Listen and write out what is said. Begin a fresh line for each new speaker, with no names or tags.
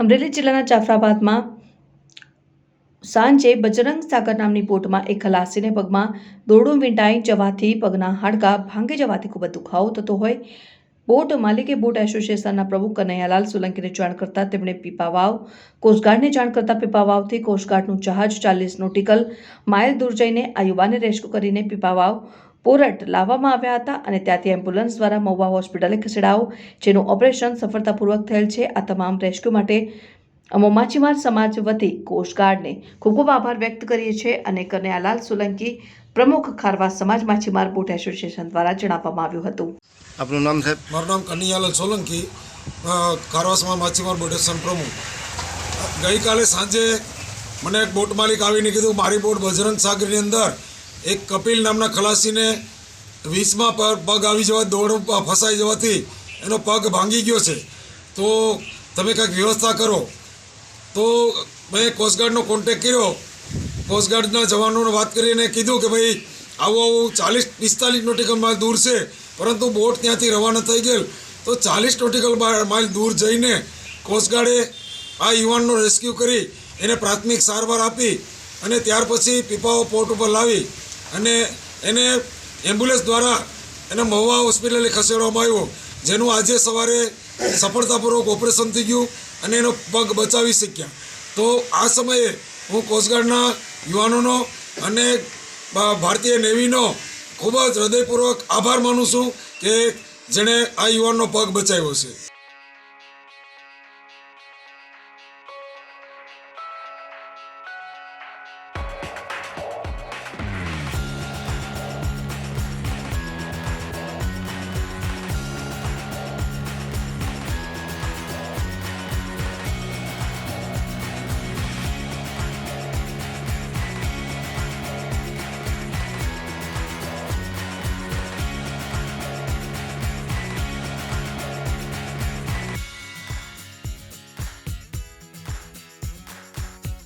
અમરેલી જિલ્લાના જાફરાબાદમાં સાંજે બજરંગ સાગર નામની બોટમાં એક ખલાસીને પગમાં દોરડું વીંટાઈ જવાથી પગના હાડકાં ભાંગી જવાથી ખૂબ જ દુખાવો થતો હોય બોટ માલિકે બોટ એસોસિએશનના પ્રમુખ કનૈયાલાલ સોલંકીને જાણ કરતા તેમણે પીપાવાવ કોસ્ટગાર્ડને જાણ કરતા પીપાવાવથી કોસ્ટગાર્ડનું જહાજ 40 નોટિકલ માઇલ દૂર જઈને આ યુવાનને રેસ્ક્યુ કરીને પીપાવાવ પોરટ લાવવામાં આવ્યા હતા અને ત્યાંથી એમ્બ્યુલન્સ દ્વારા મહુવા હોસ્પિટલે ખસેડાયો, જેનું ઓપરેશન સફળતાપૂર્વક થયેલ છે। આ તમામ રેસ્ક્યુ માટે અમો માછીમાર સમાજ વતી કોસ્ટગાર્ડને ખૂબ ખૂબ આભાર વ્યક્ત કરીએ છીએ અને કનૈયાલાલ સોલંકી પ્રમુખ ખારવા સમાજ માછીમાર બોટ એસોસિએશન દ્વારા જણાવવામાં આવ્યું હતું।
આપનું નામ સાહેબ?
મારું નામ કનૈયાલાલ સોલંકી, ખારવા સમાજ માછીમાર બોટ એસોસિએશન પ્રમુખ। ગઈકાલે સાંજે મને એક બોટ માલિક આવીને કીધું મારી બોટ બજરંગ સાગરની અંદર એક કપિલ નામના ખલાસીને 20માં પગ આવી જવા દોડ ફસાઈ જવાથી એનો પગ ભાંગી ગયો છે, તો તમે કંઈક વ્યવસ્થા કરો। તો મેં કોસ્ટગાર્ડનો કોન્ટેક કર્યો, કોસ્ટગાર્ડના જવાનોને વાત કરીને કીધું કે ભાઈ આવું 40-45 નોટિકલ માઇલ દૂર છે, પરંતુ બોટ ત્યાંથી રવાના થઈ ગયેલ, તો 40 નોટિકલ માઇલ દૂર જઈને કોસ્ટગાર્ડે આ યુવાનનો રેસ્ક્યુ કરી એને પ્રાથમિક સારવાર આપી અને ત્યાર પછી પીપાવાવ પોર્ટ ઉપર લાવી અને એને એમ્બ્યુલન્સ દ્વારા એને મહુવા હોસ્પિટલે ખસેડવામાં આવ્યો, જેનું આજે સવારે સફળતાપૂર્વક ઓપરેશન થઈ ગયું અને એનો પગ બચાવી શક્યા। તો આ સમયે હું કોસ્ટગાર્ડના યુવાનોનો અને ભારતીય નેવીનો ખૂબ જ હૃદયપૂર્વક આભાર માનું છું કે જેણે આ યુવાનનો પગ બચાવ્યો છે।